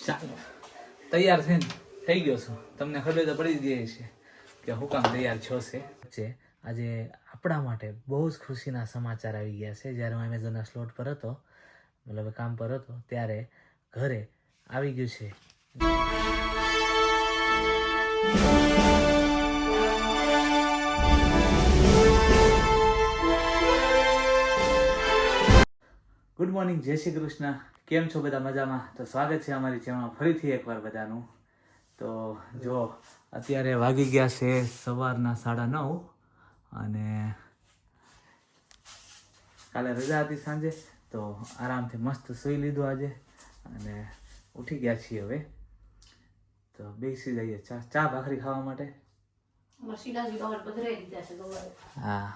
ચાલો તૈયાર થઈને થઈ ગયો છું. તમને ખબર તો પડી જ ગઈ છે કે હું કામ તૈયાર છો છે. આજે આપણા માટે બહુ જ ખુશીના સમાચાર આવી ગયા છે. જ્યારે હું એમેઝોનના સ્લોટ પર હતો, મતલબ કામ પર હતો, ત્યારે ઘરે આવી ગયું છે ગુડ મોર્નિંગ, જય શ્રી કૃષ્ણ. કેમ છો બધા? મજામાં? તો સ્વાગત છે અમારી ચેનલમાં ફરીથી એકવાર બધાનું. તો જો અત્યારે વાગી ગયા છે સવારના 9:30 અને કાલે રજા હતી સાંજે, તો આરામથી મસ્ત સૂઈ લીધું આજે અને ઉઠી ગયા છીએ હવે. તો બેસી જઈએ ચા ભાખરી ખાવા માટે. હા,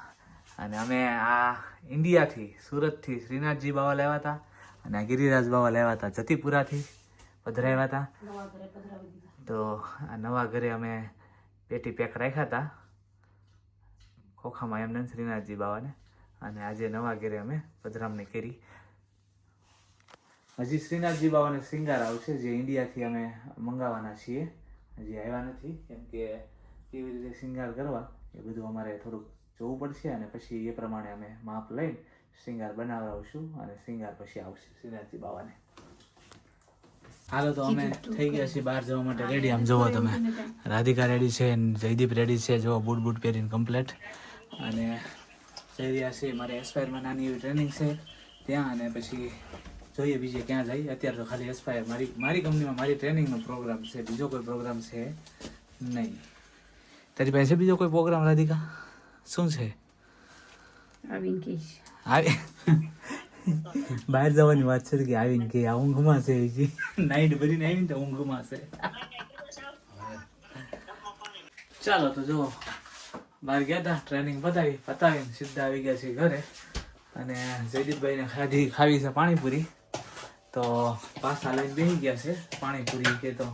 અને અમે આ ઇન્ડિયાથી, સુરતથી શ્રીનાથજી બાવા લાવ્યા હતા અને ગિરિરાજ બાવા લાવ્યા હતા જતીપુરાથી, પધરાવ્યા હતા. તો આ નવા ઘરે અમે પેટી પેક રાખ્યા હતા ખોખામાં એમને શ્રીનાથજી બાવાને, અને આજે નવા ઘરે અમે પધરામણી કરી. હજી શ્રીનાથજી બાવાને શ્રીંગાર આવશે, જે ઇન્ડિયાથી અમે મંગાવવાના છીએ. હજી આવ્યા નથી, કેમ કે કેવી રીતે શ્રીંગાર કરવા એ બધું અમારે થોડુંક જોવું પડશે, અને પછી એ પ્રમાણે અમે માપ લઈને શ્રીંગાર બનાવડાવશું અને શ્રીંગાર પછી આવશે શ્રીનાથજી બાવાને. હાલો, તો અમે થઈ ગયા છીએ બહાર જવા માટે રેડી. આમ જોવો તમે, રાધિકા રેડી છે, જયદીપ રેડી છે, જો બૂટ બૂટ પહેરીને કમ્પ્લેટ. અને જઈ રહ્યા છે મારે એસ્પાયરમાં નાની એવી ટ્રેનિંગ છે ત્યાં, અને પછી જોઈએ બીજે ક્યાં જાય. અત્યારે તો ખાલી એસ્પાયર મારી કંપનીમાં મારી ટ્રેનિંગનો પ્રોગ્રામ છે, બીજો કોઈ પ્રોગ્રામ છે નહીં. તારી પાસે બીજો કોઈ પ્રોગ્રામ રાધિકા? શું છે? આવીને કહીશ. બહાર જવાની વાત છે કે આવીને કે આ ઊંઘમાં છે, નાઈટ ભરીને આવીને તો ઊંઘમાં છે. ચાલો, તો જો બહાર ગયા હતા, ટ્રેનિંગ પતાવીને સીધા આવી ગયા છે ઘરે. અને જયદીપભાઈને ખાવી છે પાણીપુરી, તો પાછા લઈને બેસી ગયા છે પાણીપુરી. કે તો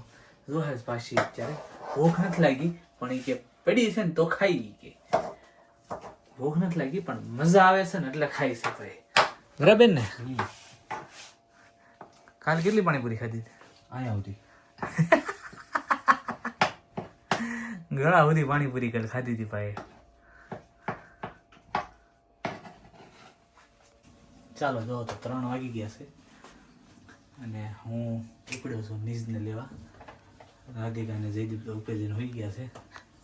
જોહે પાછી અત્યારે ભૂખ નથી લાગી, પણ એ કે પડી છે ને તો ખાઈ. કે ભૂખ નથી લાગી પણ મજા આવે છે ને એટલે ખાઈ શકાય. બરાબર ને? કાલ કેટલી પાણીપુરી ખાધી? અહીંયા આવતી ઘણા બધી પાણીપુરી કાલ ખાધી હતી ભાઈ. ચાલો, જો તો 3 વાગી ગયા છે અને હું ઉપડ્યો છું નીઝને લેવા. રાધિકા અને જયદીપ તો ઉપર જઈને હોઈ ગયા છે.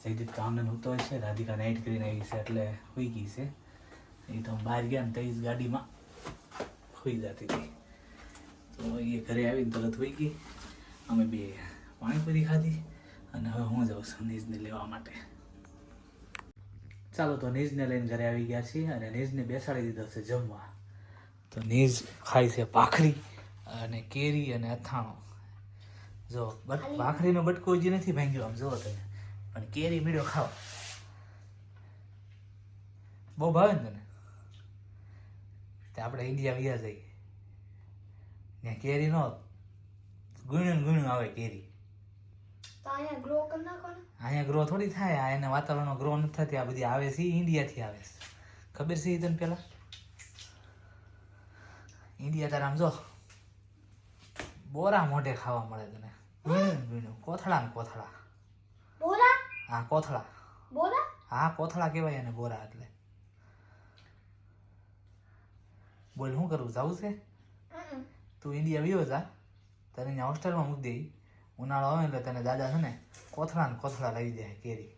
જયદીપ તો આમને હોતો હોય છે, રાધિકા નાઇટ કરીને આવી છે એટલે હોઈ ગઈ છે. એ તો બહાર ગયા ને તો જ ગાડીમાં હોઈ જતી હતી, તો એ ઘરે આવીને તરત હોઈ ગઈ. અમે બે પાણીપુરી ખાધી અને હવે હું જાઉં છું નીઝને લેવા માટે. ચાલો, તો નીઝને લઈને ઘરે આવી ગયા છીએ અને નીઝને બેસાડી દીધો છે જમવા. તો નીઝ ખાય છે ભાખરી અને કેરી અને અથાણું. જો ભાખરીનો બટકો હજી નથી ભાંગ્યો, આમ જોવો તમે, પણ કેરી મીઠો ખાવા બહુ ભાવે ને તને. તે આપણે ઇન્ડિયા વ્યા જઈએ ત્યાં કેરી નો ગુણ્યું આવે કેરી. અહીંયા ગ્રો થોડી થાય, આ એના વાતાવરણમાં ગ્રો નથી થતી. આ બધી આવે છે ઇન્ડિયાથી આવે છે, ખબર છે તને? પેલા ઇન્ડિયા તારે આમ જો બોરા મોઢે ખાવા મળે તને. કોથળા ને કોથળા. હા, કોથળા. હા, કોથળા કહેવાય એને, બોરા એટલે. બોલ, શું કરવું? જવું છે? તું ઇન્ડિયા વિયો જા, તને અહીંયા હોસ્ટેલમાં મૂકી દે. ઉનાળો આવે એટલે તને દાદા છે ને કોથળા ને કોથળા લઈ જાય કેરી.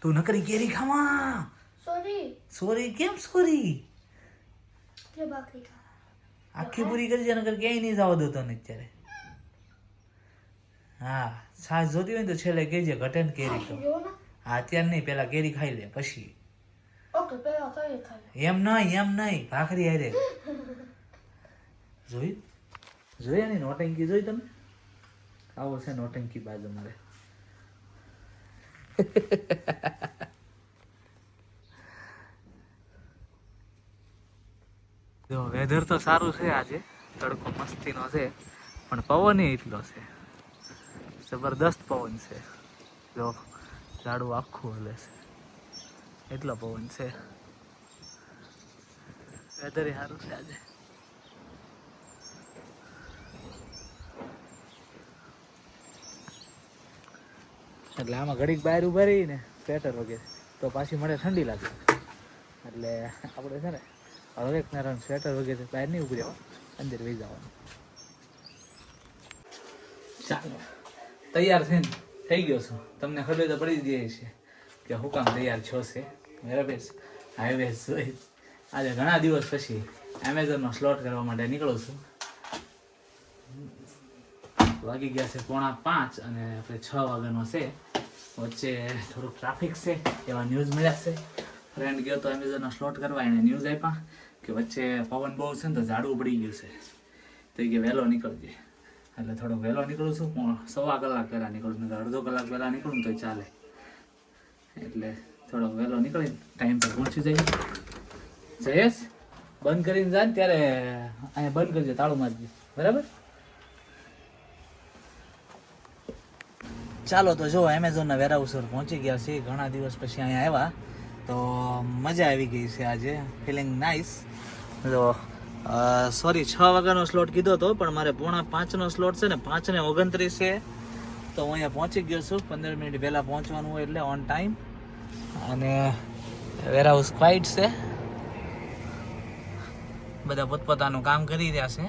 તું નકરી કેરી ખાવા. સોરી કેમ સોરી? આખી પૂરી કરી છે, નકર ક્યાંય નહીં જવા દો તને અત્યારે. હા, છાશ જોતી હોય ને તો છેલ્લે કહેજે, ઘટે ને કેરી તો. હા, અત્યારે નહીં, પેલા કેરી ખાઈ લે પછી. એમ નહીં, ભાખરી હારે. જોઈ એની નોટંકી જોઈ તમે? આવો છે નોટંકી બાજુ મારે. જો વેધર તો સારું છે આજે, તડકો મસ્તીનો છે, પણ પવન એટલો છે, જબરદસ્ત પવન છે. જો ઝાડું આખું હલે છે, એટલો પવન છે. વેધર સારું છે આજે. એટલે આમાં ઘડીક બહાર ઉભા રહી ને સ્વેટર વગેરે તો પાછી મળે ઠંડી લાગે. એટલે આપણે છે ને હવે નારાયણ સ્વેટર વગેરે બહાર નહીં ઉભી રહેવા, અંદર વહી જવાનું. ચાલો તૈયાર થઈને થઈ ગયો છું. તમને ખબર તો પડી જ ગઈ છે કે હું કામ તૈયાર છો છે. બરાબર. હાઈવે જોઈ આજે ઘણા દિવસ પછી એમેઝોનનો સ્લોટ કરવા માટે નીકળું છું. વાગી ગયા છે 4:45 અને આપણે 6 વાગ્યાનો છે. વચ્ચે થોડુંક ટ્રાફિક છે એવા ન્યૂઝ મળ્યા છે. ફ્રેન્ડ ગયો તો એમેઝોનનો સ્લોટ કરવા, એને ન્યૂઝ આપ્યા કે વચ્ચે પવન બહુ છે ને તો ઝાડું પડી ગયું છે, તો કે વહેલો નીકળજે. એટલે થોડો વહેલો નીકળું છું. 1.25 કલાક પહેલાં નીકળું, નહીં અડધો કલાક પહેલાં નીકળું તો ચાલે. એટલે થોડો વહેલો નીકળી ટાઈમ પર પહોંચી જઈએ. જયેશ બંધ કરીને જાય ને ત્યારે અહીંયા બંધ કરજો, તાળું મારજો. બરાબર. ચાલો તો જો એમેઝોનના વેરહાઉસ પર પહોંચી ગયા છે. ઘણા દિવસ પછી અહીંયા આવ્યા તો મજા આવી ગઈ છે આજે. Feeling nice. જો સોરી 6 વાગ્યાનો સ્લોટ કીધો હતો પણ મારે 4:45નો સ્લોટ છે ને 5:29 છે. તો હું અહીંયા પહોંચી ગયો છું. 15 મિનિટ પહેલાં પહોંચવાનું હોય એટલે ઓન ટાઈમ. અને વેરહાઉસ ક્વાઇટ છે, બધા પોતપોતાનું કામ કરી રહ્યા છે.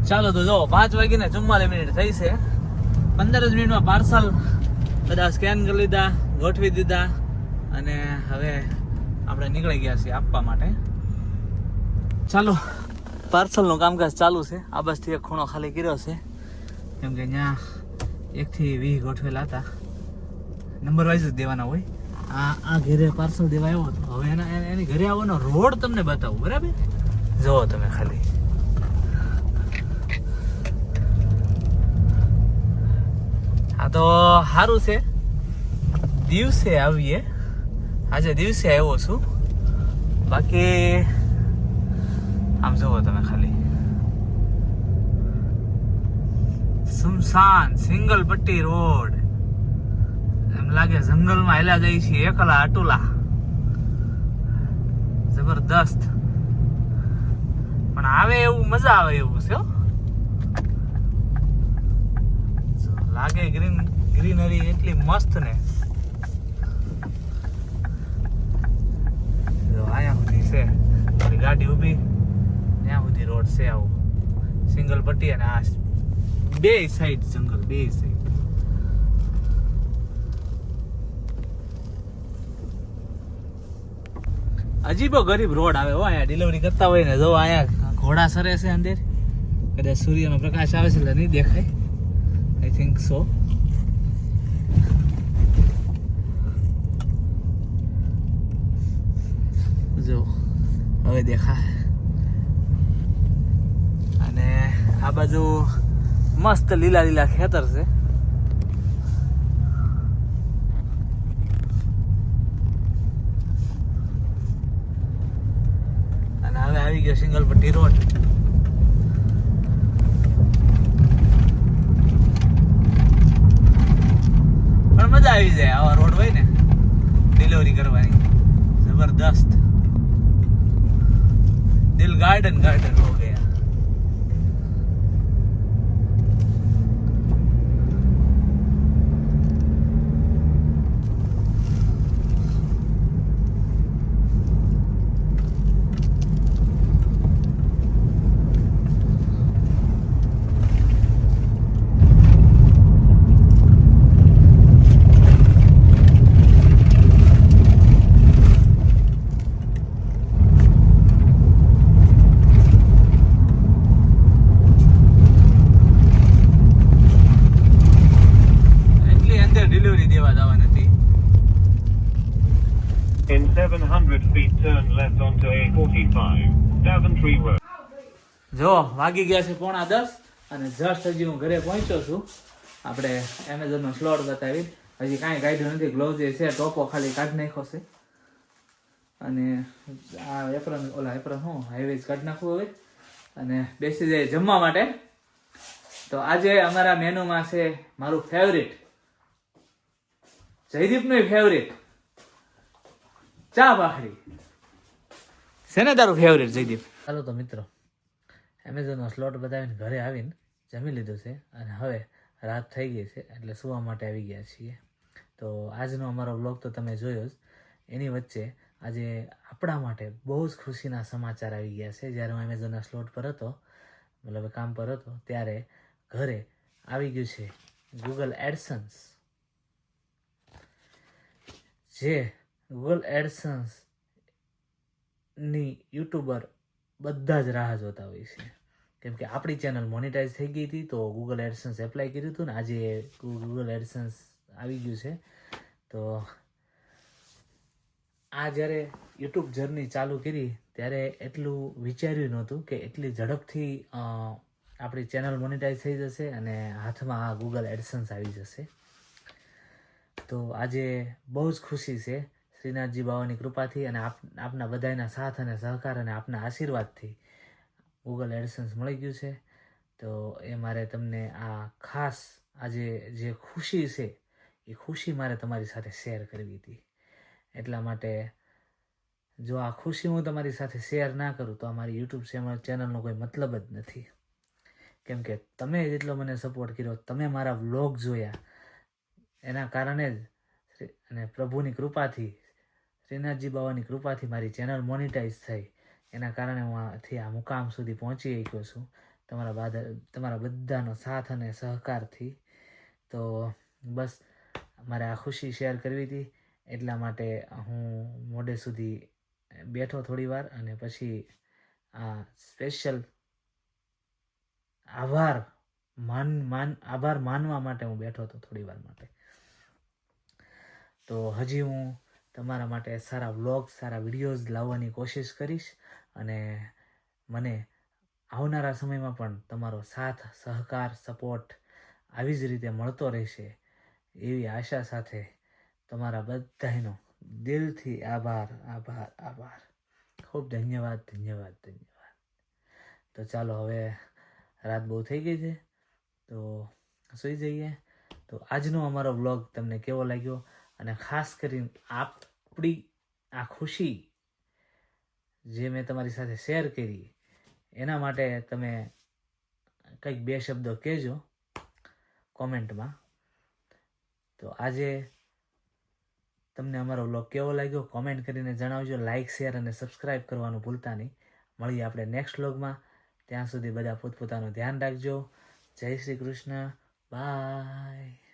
ચાલો તો જો 5:44 થઈ છે. 15 જ મિનિટમાં પાર્સલ બધા સ્કેન કરી લીધા, ગોઠવી દીધા અને હવે આપણે નીકળી ગયા છીએ આપવા માટે. ચાલો પાર્સલનું કામકાજ ચાલુ છે. આ બસથી એક ખૂણો ખાલી કર્યો છે કેમ કે ત્યાં 1 થી 20 ગોઠવેલા હતા. નંબર વાઇઝ જ દેવાના હોય. આ ઘરે પાર્સલ દેવા આવ્યો હતો. હવે એની ઘરે આવવાનો રોડ તમને બતાવું. બરાબર. જુઓ તમે ખાલી. આ તો સારું છે. દિવસે આવીએ. આજે દિવસે આવ્યો છું. બાકી આમ જુઓ તમે ખાલી. સુમસાન સિંગલ પટ્ટી રોડ. એમ લાગે જંગલમાં હેલા જાય છે એકલા અટુલા. જબરદસ્ત. પણ આવે એવું મજા આવે એવું છે. લાગે ગ્રીનરી એટલી મસ્ત ને. અહીંયા સુધી છે ગાડી ઊભી, ત્યાં સુધી રોડ છે. આવું સિંગલ પટ્ટી અને આ બે સાઈડ જંગલ, બે સાઈડ. અજીબો ગરીબ રોડ આવે હો અહીંયા ડિલિવરી કરતા હોય ને. જો અહીંયા ઘોડા સરે છે અંદર. કદાચ સૂર્યનો પ્રકાશ આવે છે એટલે નહીં દેખાય. I think so. જો હવે દેખાય. અને આ બાજુ મસ્ત લીલા લીલા ખેતર છે. અને હવે આવી ગયો સિંગલ પટ્ટી રોડ. પણ મજા આવી જાય આવા રોડ હોય ને ડિલિવરી કરવાની. જબરદસ્ત. દિલ ગાર્ડન ગાર્ડન હો ગયા. In 700 feet, turn left onto A45, Daventry Road. જો વાગી ગયા છે 9:30 અને જસ્ટ હજી હું ઘરે પહોંચ્યો છું. આપણે એમેઝોનનો સ્લોટ બતાવી હજી કાંઈ કાઢ્યું નથી. ગ્લોવ્સ જે છે ટોપો ખાલી કાઢી નાખ્યો છે. અને આ એપ્રન હું હાઈવેજ કાઢી નાખવું હવે અને બેસી જાય જમવા માટે. તો આજે અમારા મેનુમાં છે મારું ફેવરિટ, જયદીપનું ફેવરિટ ચા ભાખરી છે ને તારું ફેવરેટ જયદીપ? ચાલો તો મિત્રો, એમેઝોનનો સ્લોટ બતાવીને ઘરે આવીને જમી લીધું છે અને હવે રાત થઈ ગઈ છે એટલે સુવા માટે આવી ગયા છીએ. તો આજનો અમારો વ્લોગ તો તમે જોયો જ. એની વચ્ચે આજે આપણા માટે બહુ જ ખુશીના સમાચાર આવી ગયા છે. જ્યારે હું એમેઝોનના સ્લોટ પર હતો, મતલબ કામ પર હતો, ત્યારે ઘરે આવી ગયું છે ગૂગલ એડસન્સ. જે ગૂગલ એડસન્સની યુટ્યુબર બધા જ રાહ જોતા હોય છે, કેમ કે આપણી ચેનલ મોનેટાઈઝ થઈ ગઈ હતી. તો ગૂગલ એડસન્સ એપ્લાય કર્યું હતું ને આજે ગૂગલ એડસન્સ આવી ગયું છે. તો આ જ્યારે યુટ્યુબ જર્ની ચાલુ કરી ત્યારે એટલું વિચાર્યું નહોતું કે એટલી ઝડપથી આપણી ચેનલ મોનેટાઈઝ થઈ જશે અને હાથમાં આ ગૂગલ એડસન્સ આવી જશે. તો આજે બહુ જ ખુશી છે શ્રીનાથજી બાવાની કૃપાથી અને આપના બધાના સાથ અને સહકાર અને આપના આશીર્વાદથી ગૂગલ એડસન્સ મળી ગયું છે. તો એ મારે તમને આ ખાસ આજે જે ખુશી છે એ ખુશી મારે તમારી સાથે શેર કરવી હતી. એટલા માટે જો આ ખુશી હું તમારી સાથે શેર ના કરું તો અમારી યુટ્યુબ ચેનલનો કોઈ મતલબ જ નથી. કેમ કે તમે જેટલો મને સપોર્ટ કર્યો, તમે મારા વ્લોગ જોયા, એના કારણે જ અને પ્રભુની કૃપાથી, શ્રીનાથજી બાવાની કૃપાથી મારી ચેનલ મોનિટાઈઝ થઈ. એના કારણે હું આ મુકામ સુધી પહોંચી શક્યો છું તમારા બધાનો સાથ અને સહકારથી. તો બસ મારે આ ખુશી શેર કરવી હતી. એટલા માટે હું મોડે સુધી બેઠો થોડી વાર અને પછી આ સ્પેશિયલ આભાર માનવા માટે હું બેઠો હતો થોડી વાર માટે. તો હજી હું તમારા માટે સારા વ્લોગ્સ, સારા વિડીયોઝ લાવવાની કોશિશ કરીશ અને મને આવનારા સમયમાં પણ તમારો સાથ, સહકાર, સપોર્ટ આવી જ રીતે મળતો રહેશે એવી આશા સાથે તમારા બધાનો દિલથી આભાર. ખૂબ ધન્યવાદ. તો ચાલો, હવે રાત બહુ થઈ ગઈ છે તો સૂઈ જઈએ. તો આજનો અમારો વ્લોગ તમને કેવો લાગ્યો અને ખાસ કરીને આપણી આ ખુશી જે મેં તમારી સાથે શેર કરી એના માટે તમે કંઈક 2 શબ્દો કહેજો કોમેન્ટમાં. તો આજે તમને અમારો વ્લોગ કેવો લાગ્યો કોમેન્ટ કરીને જણાવજો. લાઇક, શેર અને સબસ્ક્રાઈબ કરવાનું ભૂલતા નહીં. મળીએ આપણે નેક્સ્ટ વ્લોગમાં. ત્યાં સુધી બધા પોતપોતાનું ધ્યાન રાખજો. જય શ્રી કૃષ્ણ. બાય.